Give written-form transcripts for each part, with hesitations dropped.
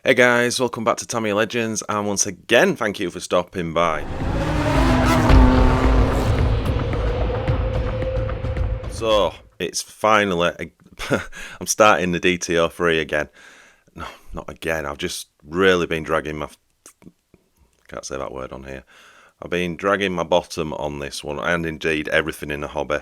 Hey guys, welcome back to Tamiya Legends, and once again, thank you for stopping by. So, it's finally, I'm starting the DT03 again. No, not again, I've just really been dragging my, can't say that word on here. I've been dragging my bottom on this one, and indeed everything in the hobby.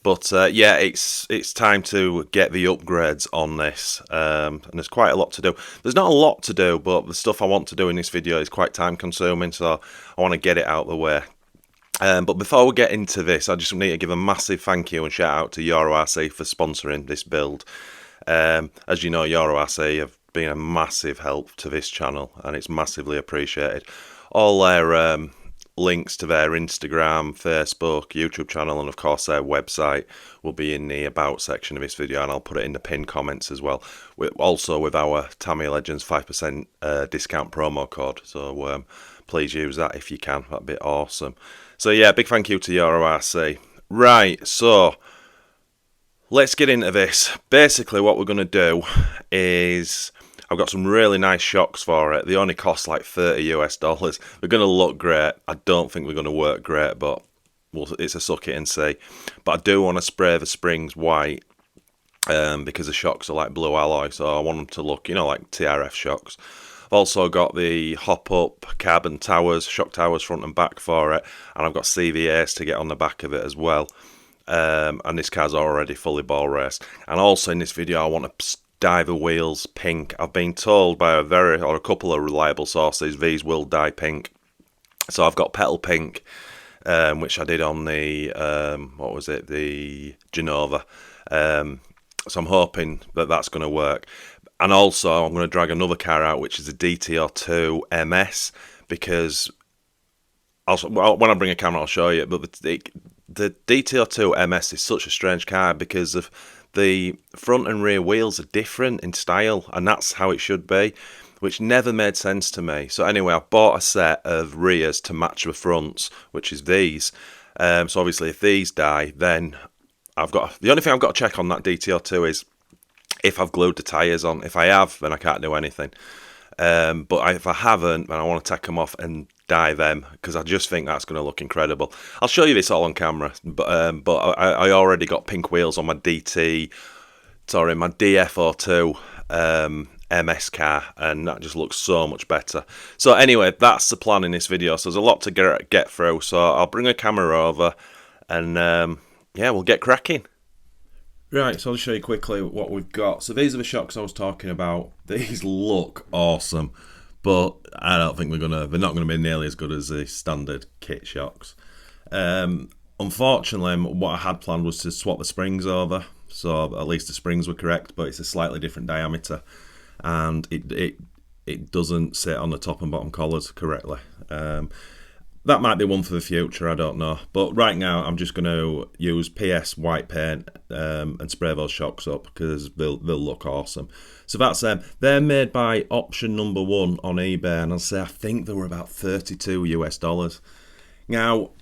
But yeah, it's time to get the upgrades on this, and there's quite a lot to do. There's not a lot to do, but the stuff I want to do in this video is quite time consuming, so I want to get it out of the way. But before we get into this, I just need to give a massive thank you and shout out to EuroRC for sponsoring this build. As you know, EuroRC have been a massive help to this channel, and it's massively appreciated. All their links to their Instagram, Facebook, YouTube channel, and of course their website will be in the about section of this video, and I'll put it in the pinned comments as well. Also with our Tamiya Legends 5% discount promo code, so please use that if you can, that'd be awesome. So yeah, big thank you to EuroRC. Right, so let's get into this. Basically what we're going to do is, I've got some really nice shocks for it. They only cost like $30 US. They're going to look great. I don't think they're going to work great, but it's a suck it and see. But I do want to spray the springs white because the shocks are like blue alloy, so I want them to look, you know, like TRF shocks. I've also got the hop-up carbon towers, shock towers front and back for it, and I've got CVAs to get on the back of it as well. And this car's already fully ball raced. And also in this video I want to dye the wheels pink. I've been told by a couple of reliable sources these will dye pink. So I've got petal pink, which I did on the what was it, the Genova. So I'm hoping that that's going to work. And also I'm going to drag another car out, which is a DT02 MS, because when I bring a camera I'll show you. But the DT02 MS is such a strange car because of the front and rear wheels are different in style, and that's how it should be, which never made sense to me. So anyway, I bought a set of rears to match the fronts, which is these. So obviously if these die, then the only thing I've got to check on that DT02 is if I've glued the tyres on. If I have, then I can't do anything. But if I haven't, then I want to take them off and dye them, because I just think that's going to look incredible. I'll show you this all on camera, but I already got pink wheels on my DF02 MS car, and that just looks so much better. So anyway, that's the plan in this video. So there's a lot to get through, so I'll bring a camera over, and yeah, we'll get cracking. Right, so I'll show you quickly what we've got. So these are the shocks I was talking about. These look awesome, but I don't think they're not going to be nearly as good as the standard kit shocks. Unfortunately, what I had planned was to swap the springs over, so at least the springs were correct, but it's a slightly different diameter, and it doesn't sit on the top and bottom collars correctly. That might be one for the future, I don't know. But right now, I'm just going to use PS white paint and spray those shocks up, because they'll look awesome. So that's them. They're made by option number 1 on eBay, and I'll say I think they were about $32 US. Now,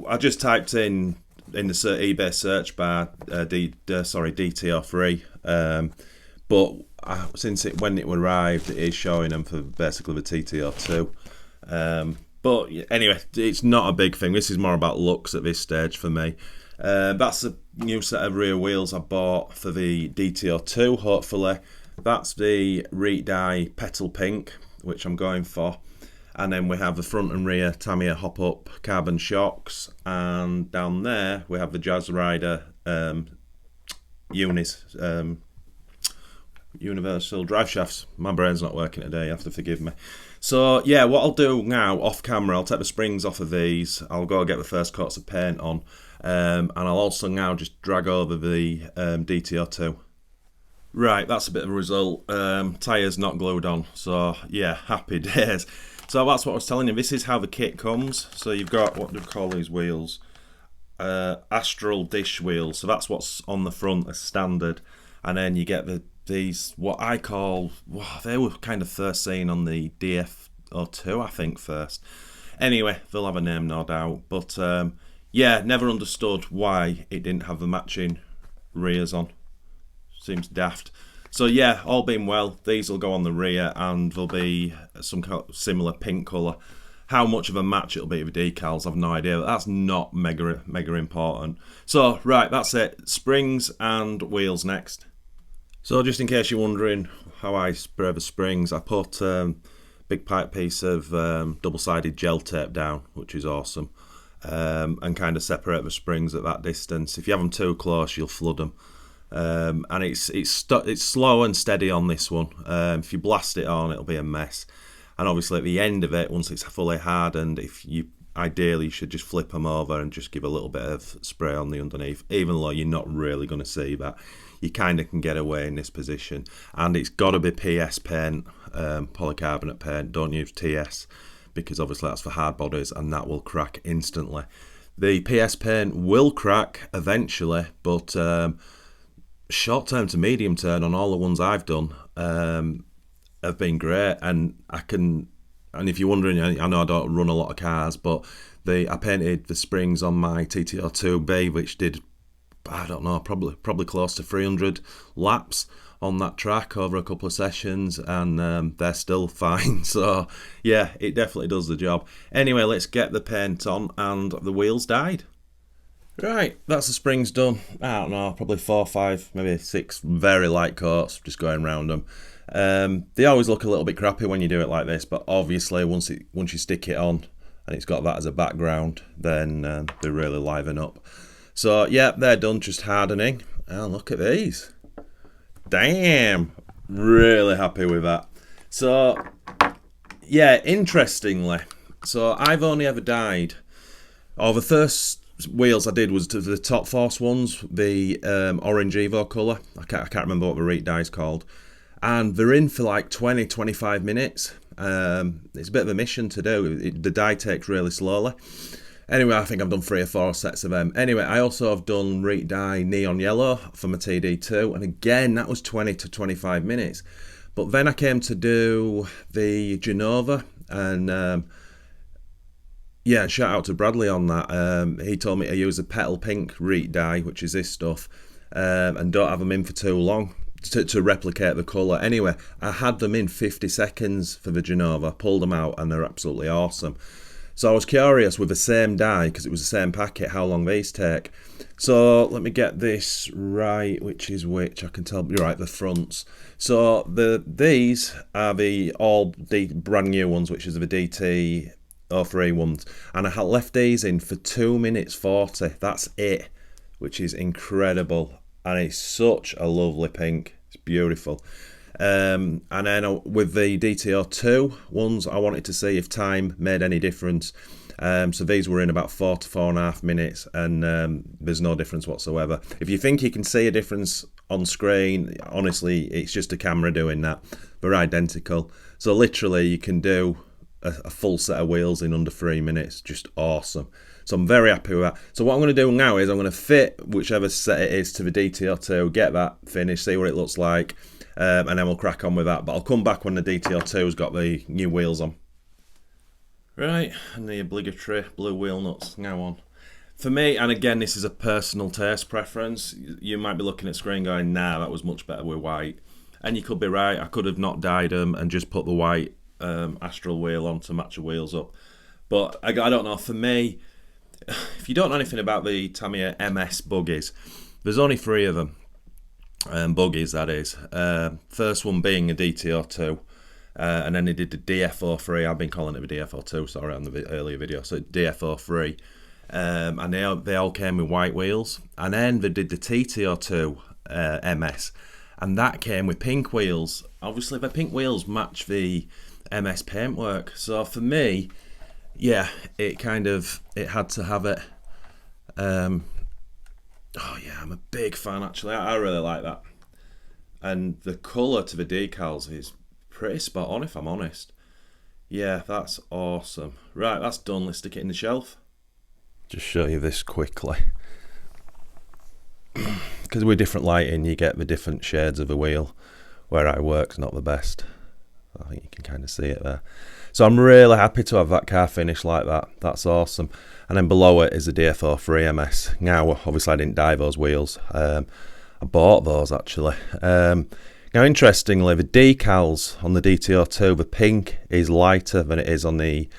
I just typed in the eBay search bar DT03, but when it arrived, it is showing them for basically the TT02. But anyway, it's not a big thing. This is more about looks at this stage for me. That's a new set of rear wheels I bought for the DT02, hopefully. That's the Reet Dye Petal Pink, which I'm going for. And then we have the front and rear Tamiya hop-up carbon shocks. And down there, we have the Jazz Rider universal drive shafts. My brain's not working today, you have to forgive me. So yeah, what I'll do now off camera, I'll take the springs off of these, I'll go get the first coats of paint on, and I'll also now just drag over the DT02. Right, that's a bit of a result. Tyres not glued on, so yeah, happy days. So that's what I was telling you, this is how the kit comes. So you've got, what do we call these wheels? Astral dish wheels, so that's what's on the front as standard, and then you get these, what I call, they were kind of first seen on the DF02, I think, first. Anyway, they'll have a name, no doubt. But yeah, never understood why it didn't have the matching rears on. Seems daft. So yeah, all being well, these will go on the rear and there'll be some similar pink colour. How much of a match it'll be with decals, I've no idea. That's not mega important. So right, that's it. Springs and wheels next. So just in case you're wondering how I spray the springs, I put big pipe piece of double-sided gel tape down, which is awesome, and kind of separate the springs at that distance. If you have them too close, you'll flood them. And it's slow and steady on this one. If you blast it on, it'll be a mess. And obviously at the end of it, once it's fully hardened, ideally you should just flip them over and just give a little bit of spray on the underneath, even though you're not really going to see that. You kind of can get away in this position. And it's got to be PS paint, polycarbonate paint. Don't use TS, because obviously that's for hard bodies and that will crack instantly. The PS paint will crack eventually, but short term to medium term on all the ones I've done have been great. And if you're wondering, I know I don't run a lot of cars, but I painted the springs on my TT02B, which did, I don't know, probably close to 300 laps on that track over a couple of sessions, and they're still fine. So yeah, it definitely does the job. Anyway, let's get the paint on, and the wheels dyed. Right, that's the springs done. I don't know, probably 4, 5, maybe 6 very light coats, just going around them. They always look a little bit crappy when you do it like this, but obviously once you stick it on and it's got that as a background, then they really liven up. So yeah, they're done, just hardening. Oh, look at these. Damn, really happy with that. So yeah, interestingly, so I've only ever dyed, the first wheels I did was to the Top Force ones, the orange Evo colour. I can't remember what the reet dye's called. And they're in for like 20-25 minutes. It's a bit of a mission to do. The dye takes really slowly. Anyway, I think I've done 3 or 4 sets of them. Anyway, I also have done reet dye neon yellow for my TD2, and again, that was 20 to 25 minutes. But then I came to do the Genova, and yeah, shout out to Bradley on that. He told me to use a petal pink reet dye, which is this stuff, and don't have them in for too long to replicate the colour. Anyway, I had them in 50 seconds for the Genova, pulled them out, and they're absolutely awesome. So I was curious with the same dye, because it was the same packet, how long these take. So let me get this right, which is which. I can tell, right, the fronts. So these are the brand new ones, which is the DT03 ones. And I had left these in for 2 minutes 40. That's it, which is incredible. And it's such a lovely pink. It's beautiful. And then with the DT02 ones, I wanted to see if time made any difference. So these were in about 4 to 4.5 minutes, and there's no difference whatsoever. If you think you can see a difference on screen, honestly, it's just a camera doing that. They're identical. So literally, you can do a full set of wheels in under 3 minutes. Just awesome. So I'm very happy with that. So what I'm going to do now is I'm going to fit whichever set it is to the DT02, get that finished, see what it looks like, and then we'll crack on with that. But I'll come back when the DT02's got the new wheels on. Right, and the obligatory blue wheel nuts now on. For me, and again, this is a personal taste preference, you might be looking at screen going, nah, that was much better with white. And you could be right, I could have not dyed them and just put the white Astral wheel on to match the wheels up. But I don't know, for me, if you don't know anything about the Tamiya MS buggies, there's only 3 of them. Buggies, that is. First one being a DT02, and then they did the DF03. I've been calling it the DF02, sorry, on the earlier video. So DF03, and they all came with white wheels. And then they did the TT02 MS, and that came with pink wheels. Obviously, the pink wheels match the MS paintwork. So for me, yeah, it had to have it. Oh yeah, I'm a big fan actually. I really like that. And the colour to the decals is pretty spot on, if I'm honest. Yeah, that's awesome. Right, that's done. Let's stick it in the shelf. Just show you this quickly. Because with different lighting, you get the different shades of the wheel. Where I work's not the best. I think you can kind of see it there. So I'm really happy to have that car finished like that. That's awesome. And then below it is the DF03 MS. Now, obviously I didn't dye those wheels. I bought those actually. Now, interestingly, the decals on the DT02, the pink is lighter than it is on the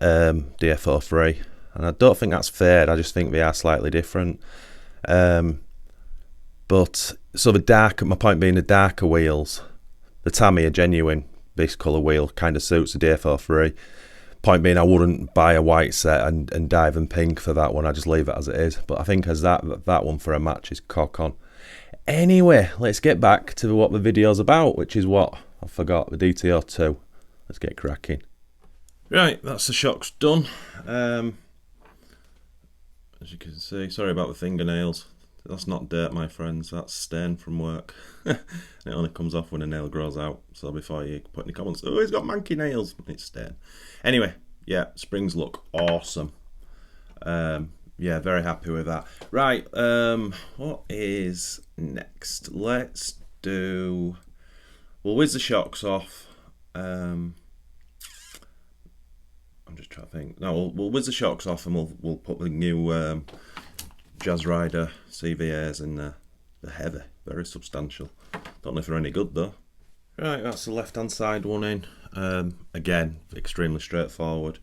DF03, and I don't think that's fair. I just think they are slightly different. But so the dark, my point being, the darker wheels, the Tamiya genuine this colour wheel kind of suits the DF03. Point being, I wouldn't buy a white set and dye them pink for that one. I just leave it as it is. But I think as that one for a match is cock on. Anyway, let's get back to what the video's about, which is what? I forgot, the DT02. Let's get cracking. Right, that's the shocks done. As you can see, sorry about the fingernails. That's not dirt, my friends, that's stain from work. It only comes off when a nail grows out. So before you put in the comments, oh, he's got manky nails, it's stain. Anyway, yeah, springs look awesome. Yeah, very happy with that. Right, what is next? Let's do... We'll whiz the shocks off. I'm just trying to think. No, we'll whiz the shocks off and we'll put the new Jazz Rider CVAs in there. They're heavy, very substantial. Don't know if they're any good though. Right, that's the left-hand side one in. Again, extremely straightforward.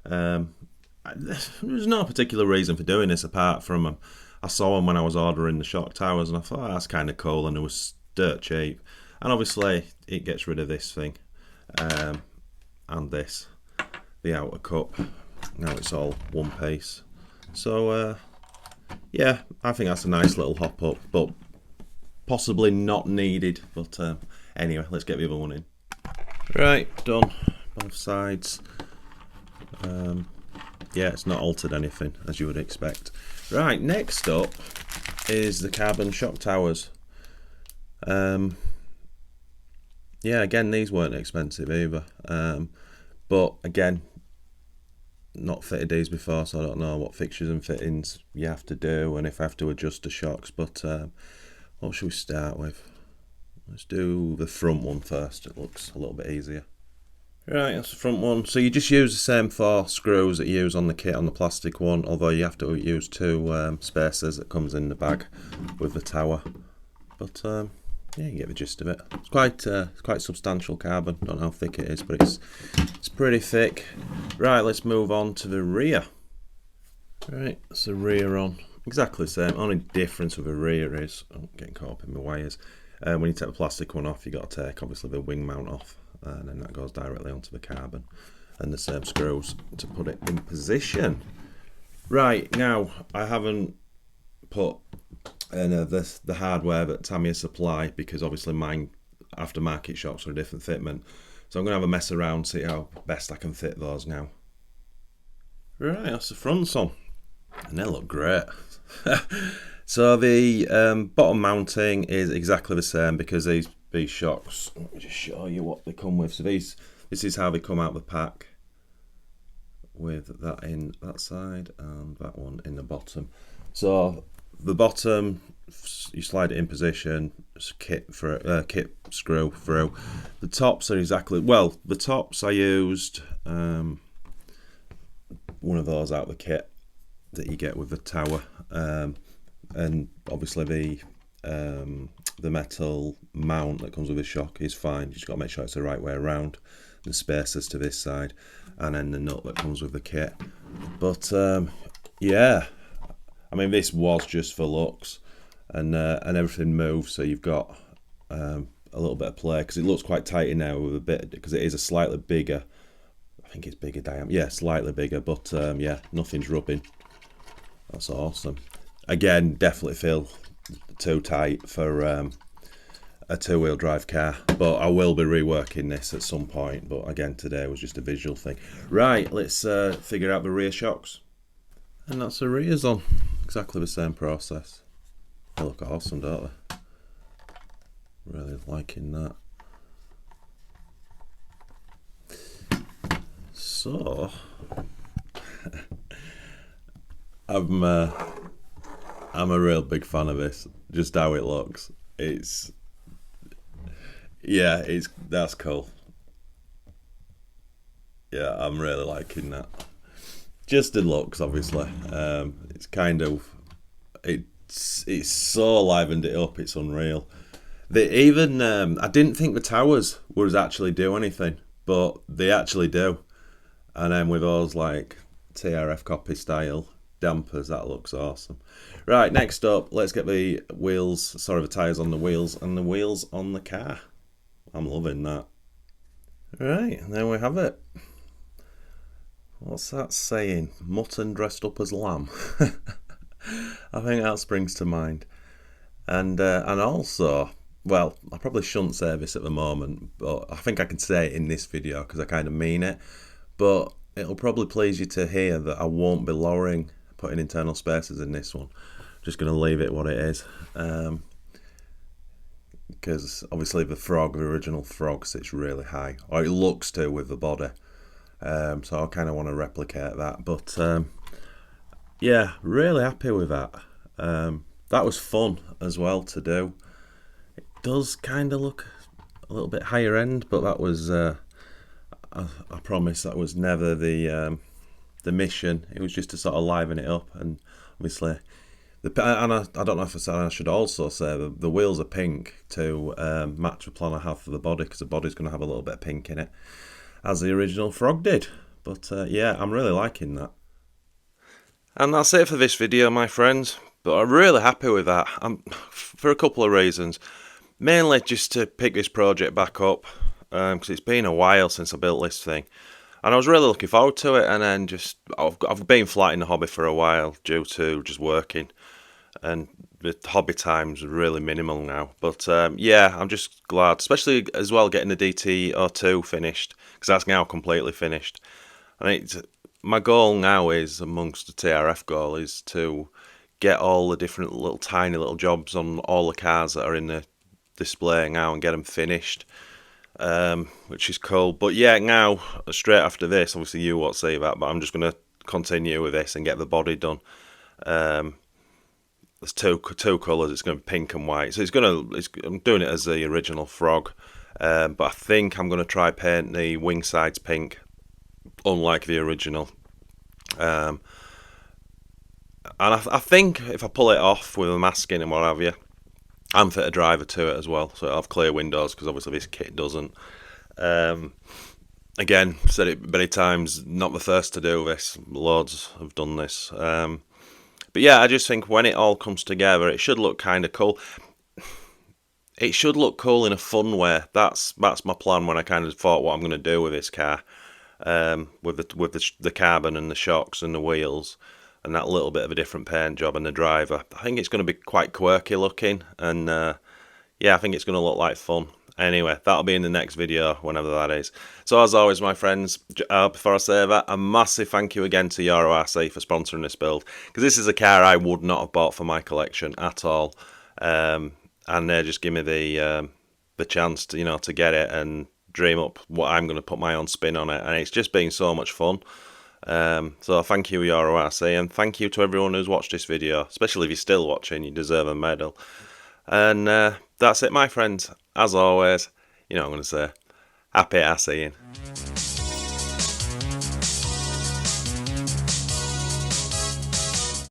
There's no particular reason for doing this apart from I saw them when I was ordering the shock towers and I thought, oh, that's kind of cool, and it was dirt cheap. And obviously it gets rid of this thing and this, the outer cup. Now it's all one piece. So yeah, I think that's a nice little hop up, but possibly not needed. But anyway, let's get the other one in. Right, done, both sides. Yeah, it's not altered anything, as you would expect. Right, next up is the carbon shock towers. Yeah, again, these weren't expensive either. But again, not fitted these before, so I don't know what fixtures and fittings you have to do and if I have to adjust the shocks. But what should we start with? Let's do the front one first. It looks a little bit easier. Right, that's the front one. So you just use the same 4 screws that you use on the kit on the plastic one, although you have to use 2 spacers that comes in the bag with the tower. But yeah, you get the gist of it. It's quite substantial carbon. Don't know how thick it is, but it's pretty thick. Right, let's move on to the rear. Right, that's the rear on. Exactly the same. Only difference with the rear is, oh, getting caught up in my wires. When you take the plastic one off, you got to take obviously the wing mount off, and then that goes directly onto the carbon, and the same screws to put it in position. Right, now I haven't put the hardware that Tamiya supply, because obviously mine aftermarket shocks are a different fitment, so I'm going to have a mess around, see how best I can fit those now. Right, that's the fronts on, and they look great. So the bottom mounting is exactly the same, because these shocks, let me just show you what they come with. So this is how they come out of the pack, with that in that side and that one in the bottom. So the bottom, you slide it in position, kit screw through. The tops are exactly, well, the tops I used one of those out of the kit that you get with the tower, and obviously the metal mount that comes with the shock is fine. You just got to make sure it's the right way around. The spacers to this side, and then the nut that comes with the kit. But yeah, I mean, this was just for looks, and everything moves, so you've got a little bit of play, because it looks quite tight in there with a bit, because it is a slightly bigger, I think it's bigger diameter, yeah, slightly bigger, but yeah, nothing's rubbing. That's awesome. Again, definitely feel too tight for a 2-wheel drive car, but I will be reworking this at some point. But again, today was just a visual thing. Right, let's figure out the rear shocks, and that's the rears on. Exactly the same process. They look awesome, don't they? Really liking that. So I'm a real big fan of this. Just how it looks. That's cool. Yeah, I'm really liking that. Just the looks, obviously. It's kind of, it's so livened it up. It's unreal. Even I didn't think the towers would actually do anything, but they actually do. And then with those like TRF copy style dampers, that looks awesome. Right, next up, let's get the wheels, sorry, the tyres on the wheels and the wheels on the car. I'm loving that. Right, and there we have it. What's that saying? Mutton dressed up as lamb. I think that springs to mind. And also, well, I probably shouldn't say this at the moment, but I think I can say it in this video because I kind of mean it. But it'll probably please you to hear that I won't be putting internal spacers in this one. I'm just going to leave it what it is. Because obviously the original frog sits really high, or it looks to with the body. So I kind of want to replicate that. But yeah, really happy with that. That was fun as well to do. It does kind of look a little bit higher end, but that was... I promise that was never the mission. It was just to sort of liven it up, and obviously, I don't know if I should also say the wheels are pink to match the plan I have for the body, because the body's going to have a little bit of pink in it, as the original frog did. But yeah, I'm really liking that. And that's it for this video, my friends. But I'm really happy with that. For a couple of reasons. Mainly just to pick this project back up. Because it's been a while since I built this thing, and I was really looking forward to it. And then I've been flat in the hobby for a while due to just working, and the hobby time's really minimal now. But yeah, I'm just glad, especially as well getting the DT02 finished, because that's now completely finished. And my goal now is, amongst the TRF goal, is to get all the different tiny little jobs on all the cars that are in the display now and get them finished. Which is cool. But yeah, now straight after this, obviously you won't see that, but I'm just going to continue with this and get the body done. There's two colours. It's going to be pink and white. So I'm doing it as the original frog, but I think I'm going to try paint the wing sides pink, unlike the original. And I think if I pull it off with a masking and what have you, and fit a driver to it as well, so it'll have clear windows, because obviously this kit doesn't. Again, said it many times, not the first to do this, loads have done this. But yeah, I just think when it all comes together, it should look kind of cool. It should look cool in a fun way. That's my plan when I kind of thought what I'm going to do with this car, with the carbon and the shocks and the wheels, and that little bit of a different paint job and the driver. I think it's going to be quite quirky looking, and yeah, I think it's going to look like fun. Anyway, that'll be in the next video, whenever that is. So as always, my friends, before I say that, a massive thank you again to Euro RC for sponsoring this build, because this is a car I would not have bought for my collection at all, and they just give me the chance to to get it and dream up what I'm going to put my own spin on it, and it's just been so much fun. So thank you, Euro RC, and thank you to everyone who's watched this video, especially if you're still watching. You deserve a medal. And that's it, my friends. As always, you know what I'm going to say. Happy RCing.